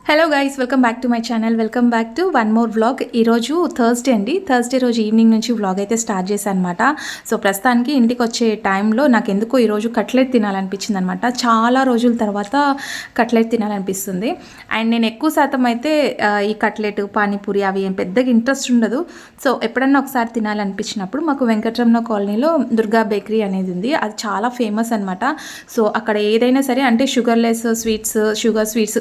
Hello guys, welcome back to my channel. Welcome back to one more vlog. ఈరోజు Thursday అండి. Thursday రోజు evening నుంచి vlog అయితే start చేశాను అనమాట. సో ప్రస్తుతానికి ఇంటికి వచ్చే టైంలో నాకు ఎందుకో ఈరోజు కట్లెట్ తినాలనిపించింది అనమాట. చాలా రోజుల తర్వాత కట్లెట్ తినాలనిపిస్తుంది. అండ్ నేను ఎక్కువ శాతం అయితే ఈ కట్లెట్, పానీపూరి అవి ఏం పెద్దగా ఇంట్రెస్ట్ ఉండదు. సో ఎప్పుడన్నా ఒకసారి తినాలనిపించినప్పుడు మాకు వెంకటరమణ కాలనీలో దుర్గా బేకరీ అనేది ఉంది. అది చాలా ఫేమస్ అనమాట. సో అక్కడ ఏదైనా సరే అంటే షుగర్లెస్ స్వీట్స్, షుగర్ స్వీట్స్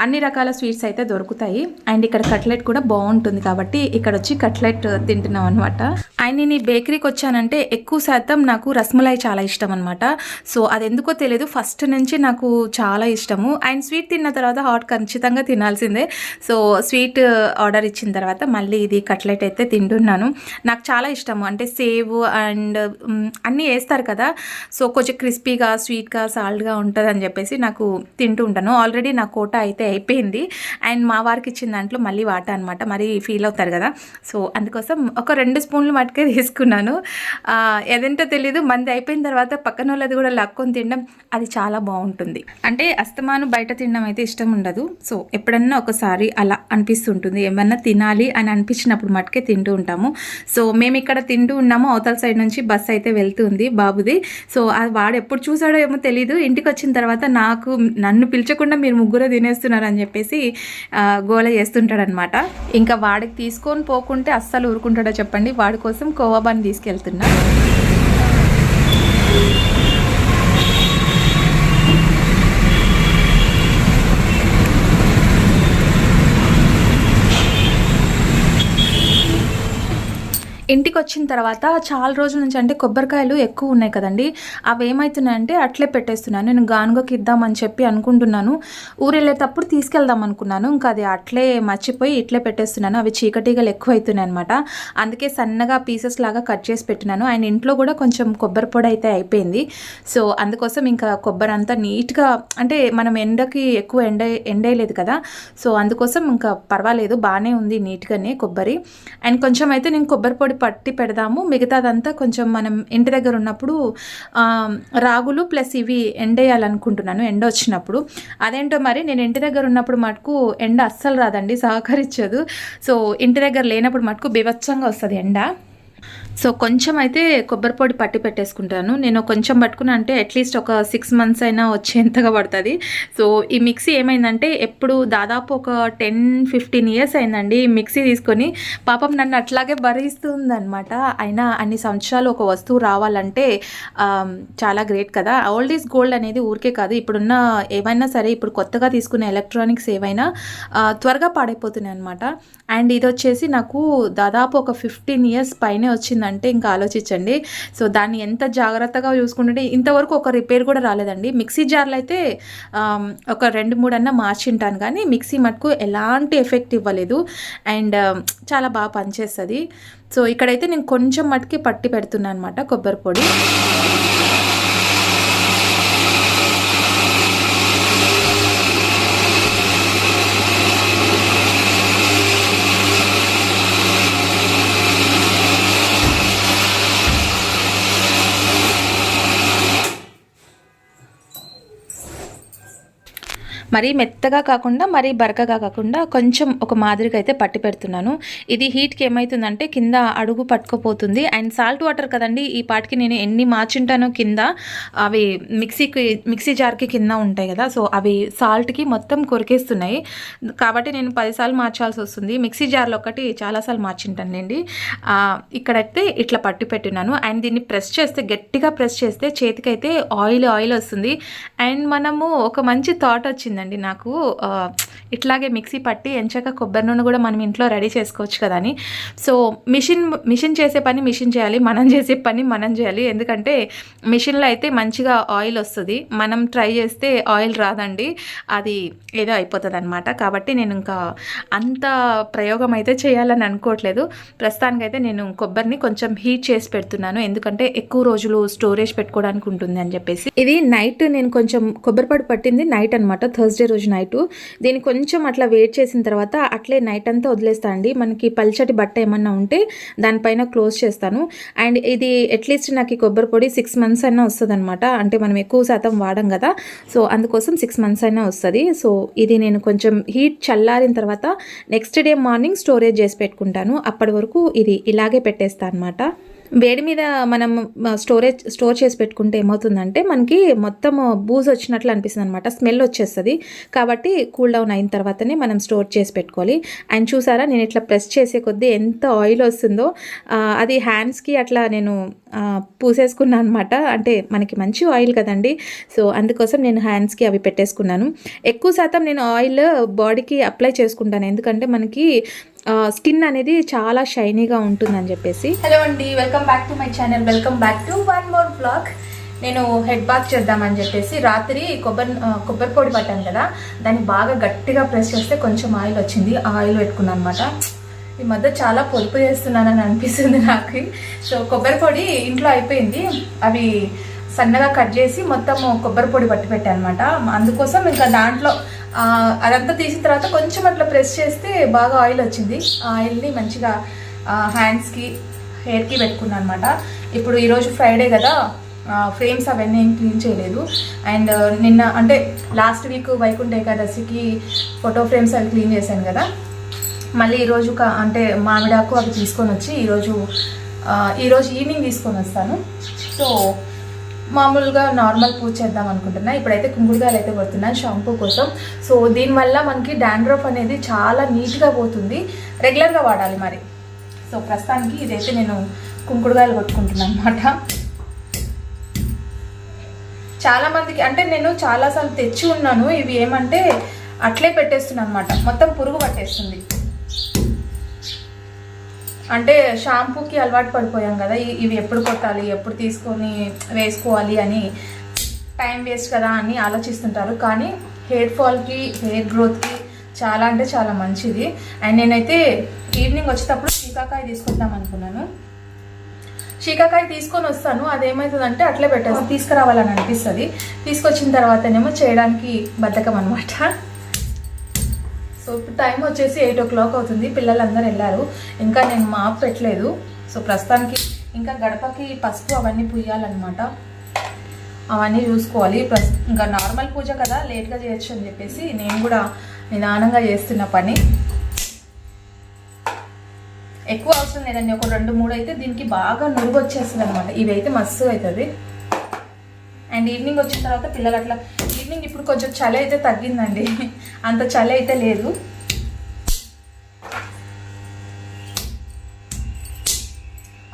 అన్ని రకాల స్వీట్స్ అయితే దొరుకుతాయి. అండ్ ఇక్కడ కట్లెట్ కూడా బాగుంటుంది కాబట్టి ఇక్కడ వచ్చి కట్లెట్ తింటున్నాం అనమాట. అండ్ నేను ఈ బేకరీకి వచ్చానంటే ఎక్కువ శాతం నాకు రస్మలై చాలా ఇష్టం అనమాట. సో అది ఎందుకో తెలియదు, ఫస్ట్ నుంచి నాకు చాలా ఇష్టము. అండ్ స్వీట్ తిన్న తర్వాత హాట్ ఖచ్చితంగా తినాల్సిందే. సో స్వీట్ ఆర్డర్ ఇచ్చిన తర్వాత మళ్ళీ ఇది కట్లెట్ అయితే తింటున్నాను. నాకు చాలా ఇష్టము. అంటే సేవ్ అండ్ అన్నీ వేస్తారు కదా, సో కొంచెం క్రిస్పీగా, స్వీట్గా, సాల్ట్గా ఉంటుంది అని చెప్పేసి నాకు తింటూ ఉంటాను. ఆల్రెడీ నా కోట అయితే అయిపోయింది. అండ్ మా వారికి ఇచ్చిన దాంట్లో మళ్ళీ వాటా అనమాట. మరి ఫీల్ అవుతారు కదా, సో అందుకోసం ఒక 2 స్పూన్లు మటుకే తీసుకున్నాను. ఏదంటే తెలీదు, మంది అయిపోయిన తర్వాత పక్కన వాళ్ళది కూడా లక్కొని తినడం అది చాలా బాగుంటుంది. అంటే అస్తమాను బయట తినడం అయితే ఇష్టం ఉండదు. సో ఎప్పుడన్నా ఒకసారి అలా అనిపిస్తుంటుంది, ఏమన్నా తినాలి అని అనిపించినప్పుడు మటుకే తింటూ ఉంటాము. సో మేము ఇక్కడ తింటూ ఉన్నాము, అవతల సైడ్ నుంచి బస్సు అయితే వెళ్తుంది బాబుది. సో అది వాడు ఎప్పుడు చూసాడో ఏమో తెలీదు, ఇంటికి వచ్చిన తర్వాత నన్ను పిలిచకుండా మీరు ముగ్గురు తినేస్తున్నారు అని చెప్పేసి గోల చేస్తుంటాడనమాట. ఇంకా వాడికి తీసుకొని పోకుంటే అస్సలు ఊరుకుంటాడో చెప్పండి. వాడి కోసం కోవా బన్ తీసుకెళ్తున్నా. ఇంటికి వచ్చిన తర్వాత చాలా రోజుల నుంచి అంటే కొబ్బరికాయలు ఎక్కువ ఉన్నాయి కదండి, అవి ఏమవుతున్నాయంటే అట్లే పెట్టేస్తున్నాను. నేను గానుగకి ఇద్దామని చెప్పి అనుకుంటున్నాను. ఊరు వెళ్ళేటప్పుడు తీసుకెళ్దాం అనుకున్నాను, ఇంకా అది అట్లే మర్చిపోయి ఇట్లే పెట్టేస్తున్నాను. అవి చీకటిగలు ఎక్కువ అవుతున్నాయి అనమాట. అందుకే సన్నగా పీసెస్ లాగా కట్ చేసి పెట్టినాను. అండ్ ఇంట్లో కూడా కొంచెం కొబ్బరి పొడి అయితే అయిపోయింది. సో అందుకోసం ఇంకా కొబ్బరి అంతా నీట్గా, అంటే మనం ఎండకి ఎక్కువ ఎండేయలేదు కదా, సో అందుకోసం ఇంకా పర్వాలేదు, బాగానే ఉంది నీట్గానే కొబ్బరి. అండ్ కొంచెం అయితే నేను కొబ్బరి పొడి పట్టి పెడదాము, మిగతాదంతా కొంచెం మనం ఇంటి దగ్గర ఉన్నప్పుడు రాగులు ప్లస్ ఇవి ఎండేయాలనుకుంటున్నాను ఎండ వచ్చినప్పుడు. అదేంటో మరి నేను ఇంటి దగ్గర ఉన్నప్పుడు మటుకు ఎండ అస్సలు రాదండి, సహకరించదు. సో ఇంటి దగ్గర లేనప్పుడు మటుకు బీభత్సంగా వస్తుంది ఎండ. సో కొంచెం అయితే కొబ్బరి పొడి పట్టి పెట్టేసుకుంటాను. నేను కొంచెం పట్టుకున్నా అంటే అట్లీస్ట్ ఒక 6 months అయినా వచ్చేంతగా పడుతుంది. సో ఈ మిక్సీ ఏమైందంటే ఎప్పుడు దాదాపు ఒక 10-15 years అయిందండి ఈ మిక్సీ తీసుకొని. పాపం నన్ను అట్లాగే భరిస్తుంది అనమాట. అయినా అన్ని సంవత్సరాలు ఒక వస్తువు రావాలంటే చాలా గ్రేట్ కదా. ఓల్డ్ ఈజ్ గోల్డ్ అనేది ఊరికే కాదు, ఇప్పుడున్న ఏవైనా సరే, ఇప్పుడు కొత్తగా తీసుకునే ఎలక్ట్రానిక్స్ ఏవైనా త్వరగా పాడైపోతున్నాయి అనమాట. అండ్ ఇది వచ్చేసి నాకు దాదాపు ఒక 15 years పైనే వచ్చిందంటే ఇంకా ఆలోచించండి. సో దాన్ని ఎంత జాగ్రత్తగా చూసుకుంటుంటే ఇంతవరకు ఒక రిపేర్ కూడా రాలేదండి. మిక్సీ జార్లు అయితే ఒక 2-3 అన్నా మార్చింటాను, కానీ మిక్సీ మటుకు ఎలాంటి ఎఫెక్ట్ ఇవ్వలేదు. అండ్ చాలా బాగా పనిచేస్తుంది. సో ఇక్కడైతే నేను కొంచెం మటుకి పట్టి పెడుతున్నాను అనమాట కొబ్బరి పొడి. మరీ మెత్తగా కాకుండా మరీ బరకగా కాకుండా కొంచెం ఒక మాదిరిగా అయితే పట్టి పెడుతున్నాను. ఇది హీట్కి ఏమవుతుందంటే కింద అడుగు పట్టుకుపోతుంది. అండ్ సాల్ట్ వాటర్ కదండి, ఈ పాటికి నేను ఎన్ని మార్చుంటానో కింద, అవి మిక్సీ జార్కి కింద ఉంటాయి కదా, సో అవి సాల్ట్కి మొత్తం కొరికేస్తున్నాయి. కాబట్టి నేను 10 సార్లు మార్చాల్సి వస్తుంది. మిక్సీ జార్లో ఒకటి చాలాసార్లు మార్చింటానండి. ఇక్కడైతే ఇట్లా పట్టి పెట్టినాను. అండ్ దీన్ని ప్రెస్ చేస్తే, గట్టిగా ప్రెస్ చేస్తే చేతికైతే ఆయిల్ వస్తుంది. అండ్ మనము ఒక మంచి థాట్ వచ్చింది నాకు, ఇట్లాగే మిక్సీ పట్టి ఎంచక కొబ్బరి నూనె కూడా మనం ఇంట్లో రెడీ చేసుకోవచ్చు కదా అని. సో మిషన్ చేసే పని మిషన్ చేయాలి, మనం చేసే పని మనం చేయాలి. ఎందుకంటే మిషన్లో అయితే మంచిగా ఆయిల్ వస్తుంది, మనం ట్రై చేస్తే ఆయిల్ రాదండి, అది ఏదో అయిపోతుంది అనమాట. కాబట్టి నేను ఇంకా అంత ప్రయోగం అయితే చేయాలని అనుకోవట్లేదు. ప్రస్తుతానికైతే నేను కొబ్బరిని కొంచెం హీట్ చేసి పెడుతున్నాను, ఎందుకంటే ఎక్కువ రోజులు స్టోరేజ్ పెట్టుకోవడానికి ఉంటుంది అని చెప్పేసి. ఇది నైట్ నేను కొంచెం కొబ్బరి పొడి పట్టింది నైట్ అనమాట, థర్స్డే రోజు నైట్. దీన్ని కొంచెం కొంచెం అట్లా వేడి చేసిన తర్వాత అట్లే నైట్ అంతా వదిలేస్తా అండి. మనకి పల్చటి బట్ట ఏమన్నా ఉంటే దానిపైన క్లోజ్ చేస్తాను. అండ్ ఇది అట్లీస్ట్ నాకు ఈ కొబ్బరి పొడి 6 months అయినా వస్తుంది అనమాట. అంటే మనం ఎక్కువ శాతం వాడం కదా, సో అందుకోసం 6 months అయినా వస్తుంది. సో ఇది నేను కొంచెం హీట్ చల్లారిన తర్వాత నెక్స్ట్ డే మార్నింగ్ స్టోరేజ్ చేసి పెట్టుకుంటాను. అప్పటి వరకు ఇది ఇలాగే పెట్టేస్తాను అనమాట. వేడి మీద మనం స్టోర్ చేసి పెట్టుకుంటే ఏమవుతుందంటే మనకి మొత్తం బూజ్ వచ్చినట్లు అనిపిస్తుంది అనమాట, స్మెల్ వచ్చేస్తుంది. కాబట్టి కూల్ డౌన్ అయిన తర్వాతనే మనం స్టోర్ చేసి పెట్టుకోవాలి. అండ్ చూసారా, నేను ఇట్లా ప్రెస్ చేసే కొద్దీ ఎంత ఆయిల్ వస్తుందో, అది హ్యాండ్స్కి అట్లా నేను పూసేసుకున్నాను అనమాట. అంటే మనకి మంచి ఆయిల్ కదండి, సో అందుకోసం నేను హ్యాండ్స్కి అవి పెట్టేసుకున్నాను. ఎక్కువ శాతం నేను ఆయిల్ బాడీకి అప్లై చేసుకుంటాను, ఎందుకంటే మనకి స్కిన్ అనేది చాలా షైనీగా ఉంటుందని చెప్పేసి. హలో అండి, welcome back to my channel, welcome back to one more blog. నేను హెడ్ బాత్ చేద్దామని చెప్పేసి రాత్రి కొబ్బరి పొడి పట్టాను కదా, దాన్ని బాగా గట్టిగా ప్రెస్ చేస్తే కొంచెం ఆయిల్ వచ్చింది. ఆ ఆయిల్ పెట్టుకున్నాను అనమాట. ఈ మధ్య చాలా పొదుపు చేస్తున్నానని అనిపిస్తుంది నాకు. సో కొబ్బరి పొడి ఇంట్లో అయిపోయింది, అవి సన్నగా కట్ చేసి మొత్తం కొబ్బరి పొడి పట్టి పెట్టాను అనమాట. అందుకోసం ఇంకా దాంట్లో అదంతా తీసిన తర్వాత కొంచెం అట్లా ప్రెస్ చేస్తే బాగా ఆయిల్ వచ్చింది. ఆ ఆయిల్ని మంచిగా హ్యాండ్స్కి, హెయిర్కి పెట్టుకున్నాను అనమాట. ఇప్పుడు ఈరోజు ఫ్రైడే కదా, ఫ్రేమ్స్ అవన్నీ ఏం క్లీన్ చేయలేదు. అండ్ నిన్న అంటే లాస్ట్ వీక్ వైకుంఠ ఏకాదశికి ఫోటో ఫ్రేమ్స్ అవి క్లీన్ చేశాను కదా, మళ్ళీ ఈరోజు అంటే మామిడాకు అవి తీసుకొని వచ్చి ఈరోజు ఈవినింగ్ తీసుకొని వస్తాను. సో మామూలుగా నార్మల్ పూజ చేద్దాం అనుకుంటున్నా. ఇప్పుడైతే కుంకుడుకాయలు అయితే కొడుతున్నాను షాంపూ కోసం. సో దీనివల్ల మనకి డాండ్రఫ్ అనేది చాలా నీట్గా పోతుంది, రెగ్యులర్గా వాడాలి మరి. సో ప్రస్తుతానికి ఇదైతే నేను కుంకుడుకాయలు కొట్టుకుంటున్నాను అనమాట. చాలామందికి అంటే నేను చాలాసార్లు తెచ్చి ఉన్నాను, ఇవి ఏమంటే అట్లే పెట్టేస్తున్నాను అనమాట, మొత్తం పురుగు పట్టేస్తుంది. అంటే షాంపూకి అలవాటు పడిపోయాం కదా, ఇవి ఎప్పుడు కొట్టాలి, ఎప్పుడు తీసుకొని వేసుకోవాలి అని టైం వేస్ట్ కదా అని ఆలోచిస్తుంటారు. కానీ హెయిర్ ఫాల్కి, హెయిర్ గ్రోత్కి చాలా అంటే చాలా మంచిది. అండ్ నేనైతే ఈవినింగ్ వచ్చేటప్పుడు శీకాకాయ తీసుకుందాం అనుకున్నాను. శీకాకాయ తీసుకొని వస్తాను, అదేమవుతుందంటే అట్లే పెట్టేస్తాను, తీసుకురావాలని అనిపిస్తుంది. తీసుకొచ్చిన తర్వాతనేమో చేయడానికి బద్ధకం అనమాట. సో ఇప్పుడు టైం వచ్చేసి 8 o'clock అవుతుంది, పిల్లలందరూ వెళ్ళారు, ఇంకా నేను మాప్ పెట్టలేదు. సో ప్రస్తుతానికి ఇంకా గడపకి పసుపు అవన్నీ పూయాలన్నమాట, అవన్నీ చూసుకోవాలి. ఇంకా నార్మల్ పూజ కదా, లేట్గా చేయొచ్చు అని చెప్పేసి నేను కూడా నిదానంగా చేస్తున్న పని. ఎక్కువ అవసరం లేదండి, ఒక 2-3 అయితే దీనికి బాగా నురుగు వచ్చేస్తుంది అనమాట. ఇవి అయితే మస్తు అవుతుంది. అండ్ ఈవినింగ్ వచ్చిన తర్వాత పిల్లలు అట్లా ఈవినింగ్ ఇప్పుడు కొంచెం చలి అయితే తగ్గిందండి, అంత చలి అయితే లేదు.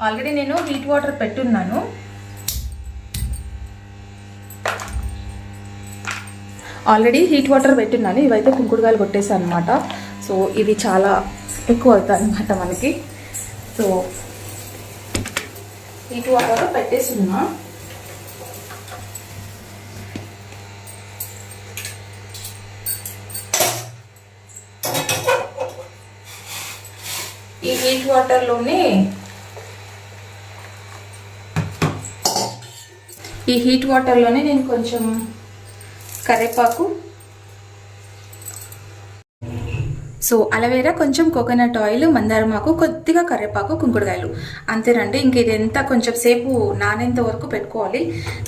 ఆల్రెడీ నేను హీట్ వాటర్ పెట్టున్నాను. ఇవైతే కుంకుడుకాయలు కొట్టేసాను అనమాట. సో ఇవి చాలా ఎక్కువ అవుతాయి అనమాట మనకి. సో హీట్ వాటర్ పెట్టేస్తున్నా. ఈ హీట్ వాటర్లోనే నేను కొంచెం కరివేపాకు, సో అలవేరా, కొంచెం కోకోనట్ ఆయిల్, మందారమాకు, కొద్దిగా కరివేపాకు, కుంకుడుకాయలు, అంతేనండి. ఇంక ఇదంతా కొంచెం సేపు నానేంత వరకు పెట్టుకోవాలి.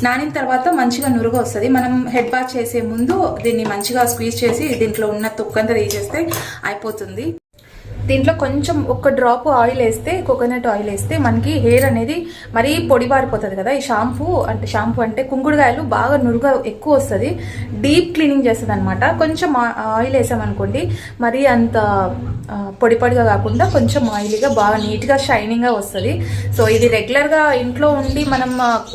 నానిన తర్వాత మంచిగా నురుగు వస్తుంది. మనం హెడ్ బాత్ చేసే ముందు దీన్ని మంచిగా స్క్వీజ్ చేసి దీంట్లో ఉన్న తొక్కంతా తీసేస్తే అయిపోతుంది. దీంట్లో కొంచెం ఒక డ్రాప్ ఆయిల్ వేస్తే, కోకోనట్ ఆయిల్ వేస్తే మనకి హెయిర్ అనేది మరీ పొడిబారిపోతుంది కదా. ఈ షాంపూ అంటే కుంకుడుకాయలు బాగా నురుగా ఎక్కువ వస్తుంది, డీప్ క్లీనింగ్ చేస్తుంది అనమాట. కొంచెం ఆయిల్ వేసామనుకోండి, మరీ అంత పొడిగా కాకుండా కొంచెం ఆయిలీగా బాగా నీట్గా షైనింగ్గా వస్తుంది. సో ఇది రెగ్యులర్గా ఇంట్లో ఉండి మనం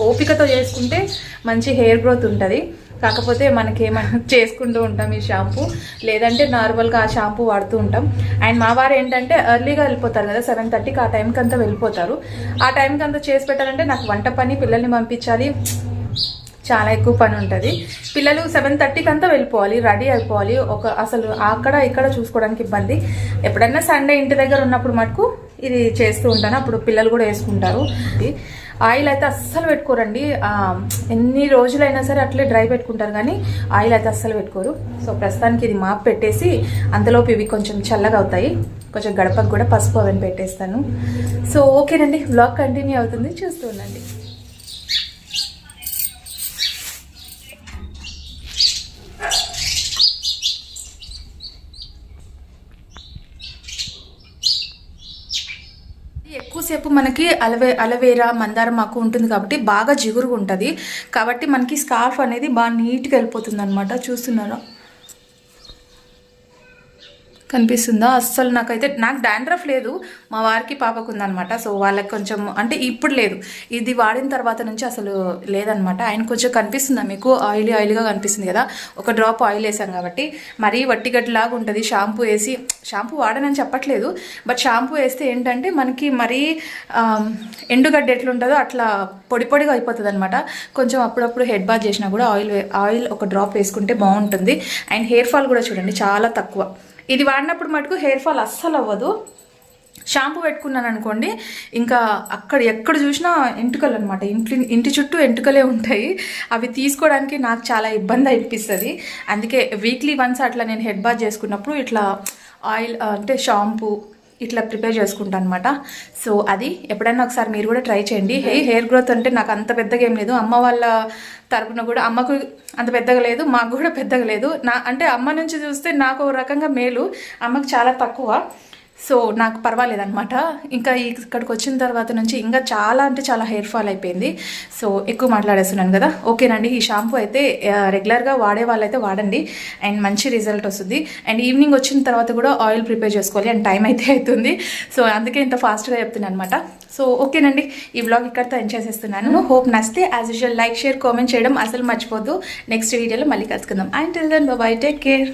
ఓపికతో చేసుకుంటే మంచి హెయిర్ గ్రోత్ ఉంటుంది. కాకపోతే మనకేమైనా చేసుకుంటూ ఉంటాం ఈ షాంపూ, లేదంటే నార్మల్గా ఆ షాంపూ వాడుతూ ఉంటాం. అండ్ మా వారు ఏంటంటే ఎర్లీగా వెళ్ళిపోతారు కదా, 7:30కి ఆ టైంకి అంతా వెళ్ళిపోతారు. ఆ టైంకి అంతా చేసి పెట్టాలంటే నాకు వంట పని, పిల్లల్ని పంపించాలి, చాలా ఎక్కువ పని ఉంటుంది. పిల్లలు 7:30కి అంతా వెళ్ళిపోవాలి, రెడీ అయిపోవాలి. అసలు అక్కడ ఇక్కడ చూసుకోవడానికి ఇబ్బంది. ఎప్పుడైనా సండే ఇంటి దగ్గర ఉన్నప్పుడు మటుకు ఇది చేస్తూ ఉంటాను. అప్పుడు పిల్లలు కూడా వేసుకుంటారు. ఆయిల్ అయితే అస్సలు పెట్టుకోరండి. ఎన్ని రోజులైనా సరే అట్లే డ్రై పెట్టుకుంటారు, కానీ ఆయిల్ అయితే అస్సలు పెట్టుకోరు. సో ప్రస్తుతానికి ఇది మాప్ పెట్టేసి అంతలోపు ఇవి కొంచెం చల్లగా అవుతాయి. కొంచెం గడపకు కూడా పసుపు అవన్నీ పెట్టేస్తాను. సో ఓకేనండి, వ్లాగ్ కంటిన్యూ అవుతుంది, చూస్తూ ఉండండి. ఎక్కువసేపు మనకి అలవేరా మందారం ఆకు ఉంటుంది కాబట్టి బాగా జిగురుగా ఉంటుంది. కాబట్టి మనకి స్కార్ఫ్ అనేది బాగా నీట్గా వెళ్ళిపోతుంది అనమాట. చూస్తున్నారా, కనిపిస్తుందా? అస్సలు నాకు డాండ్రఫ్ లేదు, మా వారికి పాపకు ఉందనమాట. సో వాళ్ళకి కొంచెం అంటే ఇప్పుడు లేదు, ఇది వాడిన తర్వాత నుంచి అసలు లేదనమాట. ఆయన కొంచెం కనిపిస్తుందా మీకు? ఆయిల్గా కనిపిస్తుంది కదా, ఒక డ్రాప్ ఆయిల్ వేసాం కాబట్టి. మరీ వట్టిగడ్డలాగా ఉంటుంది. షాంపూ వాడనని చెప్పట్లేదు, బట్ షాంపూ వేస్తే ఏంటంటే మనకి మరీ ఎండుగడ్డ ఎట్లుంటుందో అట్లా పొడి పొడిగా అయిపోతుంది అనమాట. కొంచెం అప్పుడప్పుడు హెడ్ బాత్ చేసినా కూడా ఆయిల్ ఒక డ్రాప్ వేసుకుంటే బాగుంటుంది. అండ్ హెయిర్ ఫాల్ కూడా చూడండి చాలా తక్కువ. ఇది వాడినప్పుడు మటుకు హెయిర్ ఫాల్ అస్సలు అవ్వదు. షాంపూ పెట్టుకున్నాను అనుకోండి, ఇంకా ఎక్కడ చూసినా ఎంటుకలు అనమాట. ఇంటి చుట్టూ ఎంటుకలే ఉంటాయి. అవి తీసుకోవడానికి నాకు చాలా ఇబ్బంది అనిపిస్తుంది. అందుకే వీక్లీ వన్స్ అట్లా నేను హెడ్ బాత్ చేసుకున్నప్పుడు ఇట్లా ఆయిల్ అంటే షాంపూ ఇట్లా ప్రిపేర్ చేసుకుంటాను అనమాట. సో అది ఎప్పుడైనా ఒకసారి మీరు కూడా ట్రై చేయండి. హెయిర్ గ్రోత్ అంటే నాకు అంత పెద్దగా ఏం లేదు. అమ్మ వాళ్ళ తరపున కూడా అమ్మకు అంత పెద్దగా లేదు, మాకు కూడా పెద్దగా లేదు. అంటే అమ్మ నుంచి చూస్తే నాకు ఒక రకంగా మేలు, అమ్మకు చాలా తక్కువ. సో నాకు పర్వాలేదనమాట. ఇంకా ఇక్కడికి వచ్చిన తర్వాత నుంచి ఇంకా చాలా అంటే చాలా హెయిర్ ఫాల్ అయిపోయింది. సో ఎక్కువ మాట్లాడేస్తున్నాను కదా. ఓకేనండి, ఈ షాంపూ అయితే రెగ్యులర్గా వాడే వాళ్ళైతే వాడండి, అండ్ మంచి రిజల్ట్ వస్తుంది. అండ్ ఈవినింగ్ వచ్చిన తర్వాత కూడా ఆయిల్ ప్రిపేర్ చేసుకోవాలి, అండ్ టైం అయితే అవుతుంది. సో అందుకే ఇంత ఫాస్ట్గా చెప్తున్నాను అనమాట. సో ఓకేనండి, ఈ బ్లాగ్ ఇక్కడితో ఎండ్ చేసేస్తున్నాను. హోప్ నచ్చితే as usual like, share, comment చేయడం అసలు మర్చిపోద్దు. నెక్స్ట్ వీడియోలో మళ్ళీ కలుసుకుందాం. And till then bye, take care.